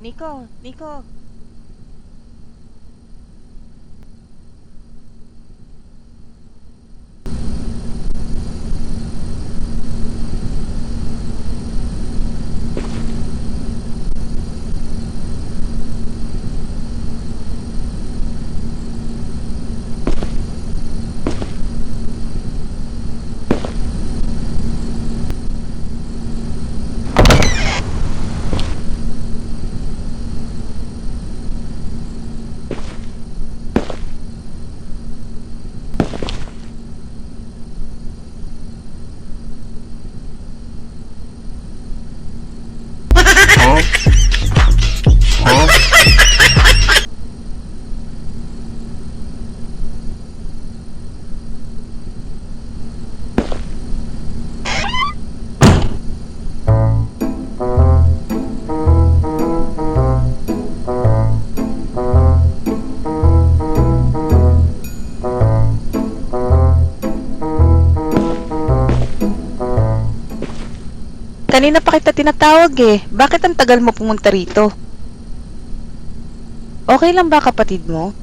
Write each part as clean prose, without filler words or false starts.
Nico, Nico. Kanina pa kita tinatawag eh. Bakit ang tagal mo pumunta rito? Okay lang ba kapatid mo?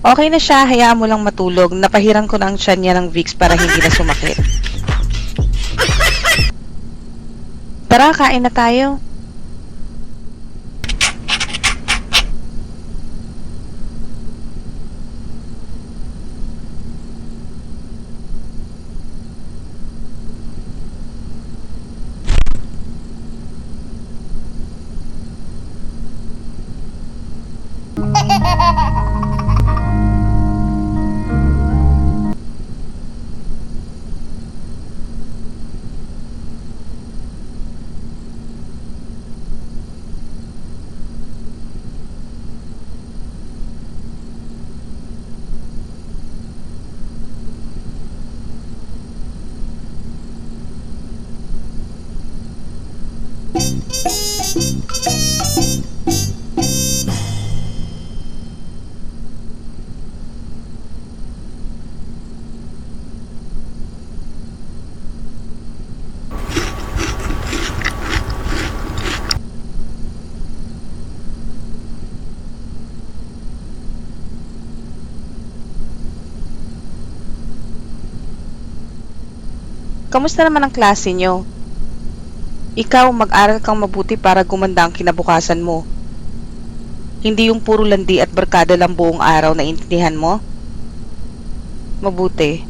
Okay na siya, hayaan mo lang matulog. Napahiran ko na ang tiyan niya ng Vicks para hindi na sumakit. Tara, kain na tayo. Kamusta naman ang klase nyo? Ikaw, mag-aral kang mabuti para gumanda ang kinabukasan mo. Hindi yung puro landi at barkada lang buong araw, na intindihan mo? Mabuti.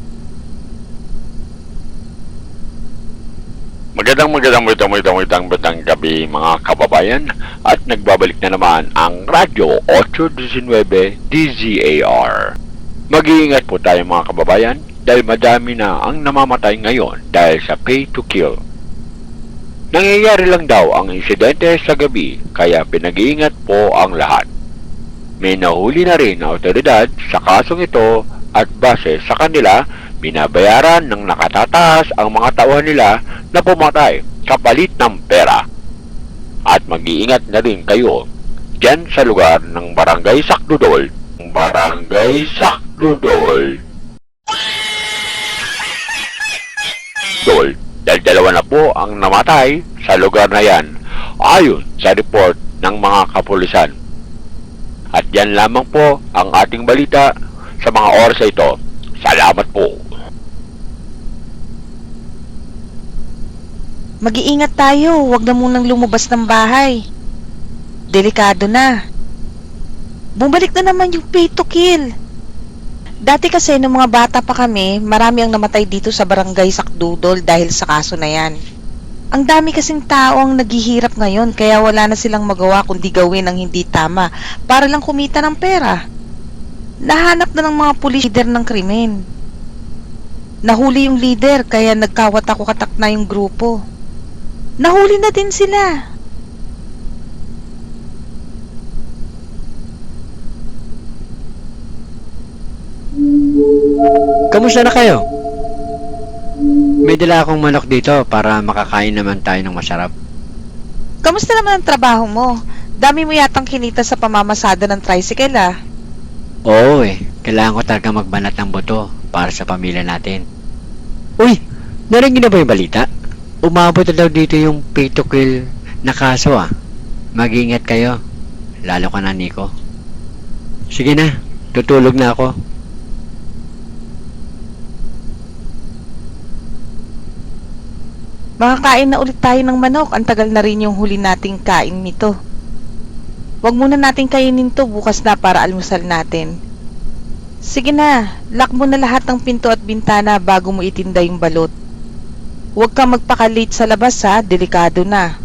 Magandang gabi mga kababayan, at nagbabalik na naman ang Radyo 819 DZAR. Mag-iingat po tayo mga kababayan dahil madami na ang namamatay ngayon dahil sa pay to kill. Nangyayari lang daw ang insidente sa gabi kaya pinag-iingat po ang lahat. May nahuli na rin na otoridad sa kasong ito at base sa kanila, binabayaran ng nakatataas ang mga tauhan nila na pumatay kapalit ng pera. At mag-iingat na rin kayo dyan sa lugar ng Barangay Sakdudol. Barangay Sakdudol. Dahil dalawa na po ang namatay sa lugar na yan ayon sa report ng mga kapulisan. At yan lamang po ang ating balita sa mga oras ito. Salamat po. Mag-iingat tayo, huwag na munang lumabas ng bahay. Delikado na. Bumalik na naman yung pay to kill. Dati kasi nung mga bata pa kami, marami ang namatay dito sa Barangay Sakdudol dahil sa kaso na yan. Ang dami kasing tao ang naghihirap ngayon kaya wala na silang magawa kundi gawin ang hindi tama para lang kumita ng pera. Nahanap na ng mga pulis leader ng krimen. Nahuli yung leader kaya nagkawatak-watak na yung grupo. Nahuli na din sila. Kamusta na kayo? May dala akong manok dito para makakain naman tayo ng masarap. Kamusta naman ang trabaho mo? Dami mo yatang kinita sa pamamasada ng tricycle ah. Oo kailangan ko talaga magbanat ng buto para sa pamilya natin. Uy, narinig na ba yung balita? Umabot na daw dito yung pay to kill Nakaso mag-ingat kayo. Lalo ka na, Nico. Sige na, tutulog na ako. Makakain na ulit tayo ng manok. Ang tagal na rin yung huli nating kain nito. Huwag muna nating kainin to bukas na para almusal natin. Sige na, lock mo na lahat ng pinto at bintana bago mo itinda yung balot. Huwag kang magpaka-late sa labas ha, delikado na.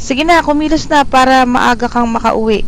Sige na, kumilos na para maaga kang makauwi.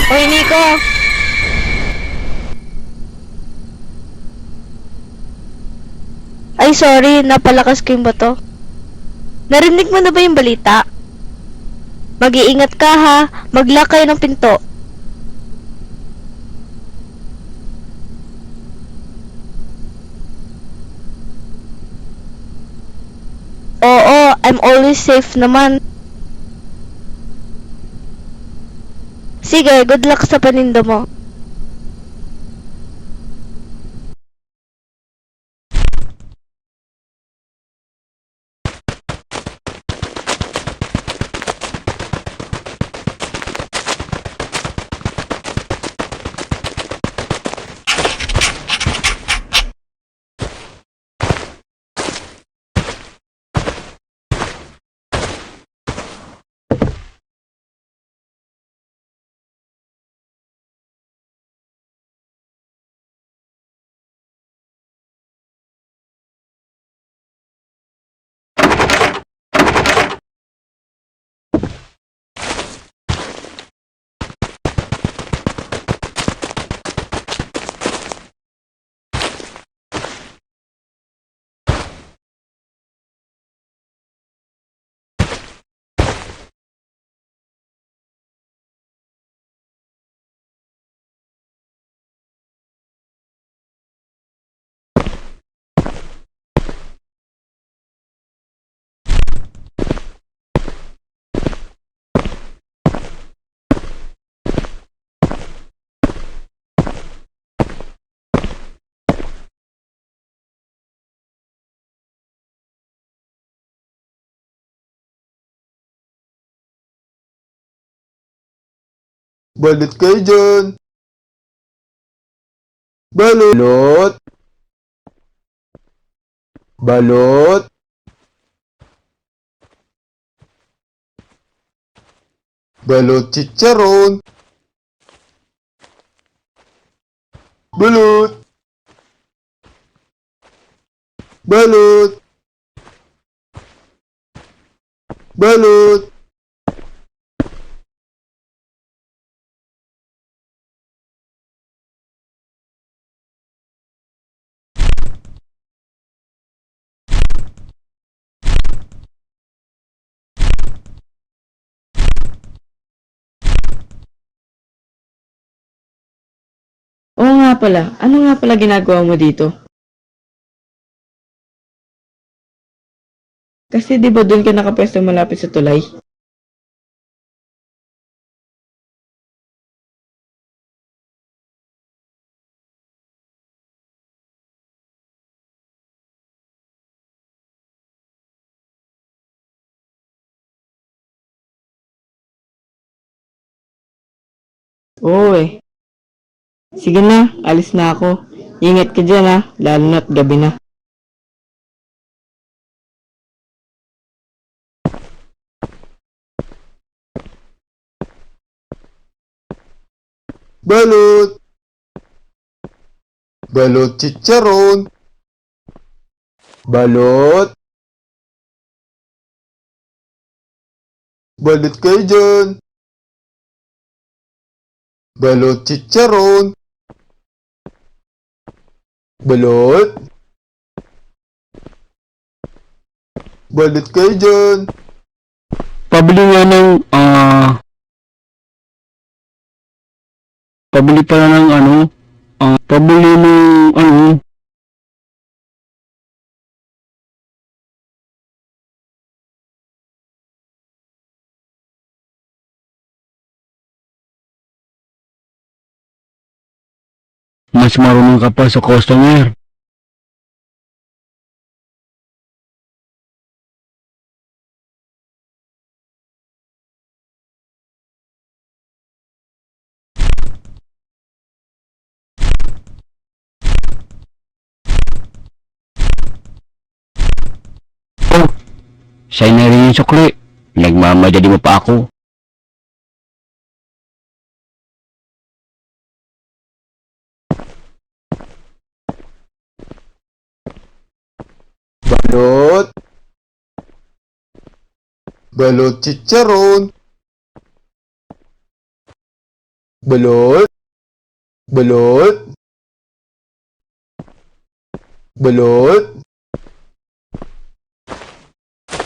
Oy, Nico! Ay, sorry, napalakas ko yung bato. Narinig mo na ba yung balita? Mag-iingat ka ha, mag-lock kayo ng pinto. Oo, I'm always safe naman. Sige, good luck sa paninda mo. Balot kayo dyan. Balot. Balot. Balot chicharon. Balot. Balot. Balot. Oo nga pala. Ano nga pala ginagawa mo dito? Kasi di ba doon ka nakapwesto malapit sa tulay? Oo eh. Sige na, alis na ako. Ingat ka dyan ha, lalo na't gabi na. Balot! Balot chicharon! Balot! Balot kayo dyan! Balot chicharon! Balot! Balot kayo dyan! Pabili nga ng, pabili pala ng pabili ng mas marunong ka pa sa customer. Oh, sa'yo na rin yung sukli. Nagmamadali mo pa ako. Balot! Balot chicharon! Balot! Balot! Balot!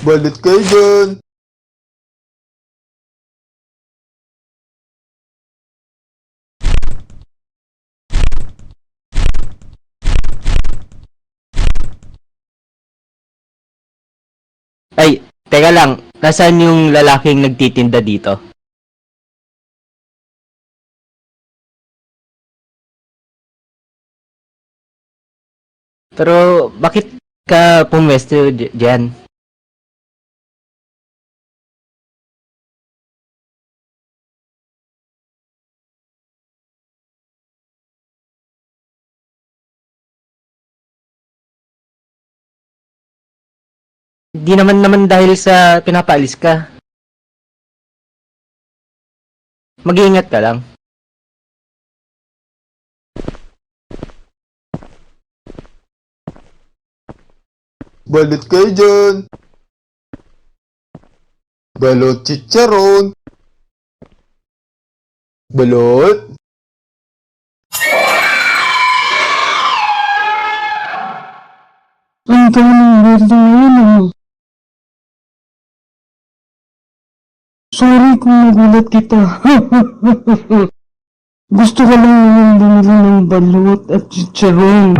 Balot kayo dyan! Ay, teka lang, nasaan yung lalaking nagtitinda dito? Pero bakit ka pumwesto diyan? Hindi naman dahil sa pinapaalis ka. Mag-iingat ka lang. Balot kayo dyan! Balot chicharon! Balot! Ang daming building ngayon ano? Sorry kung nagulat kita. Gusto ko lang naman bumili ng balot at chicharon.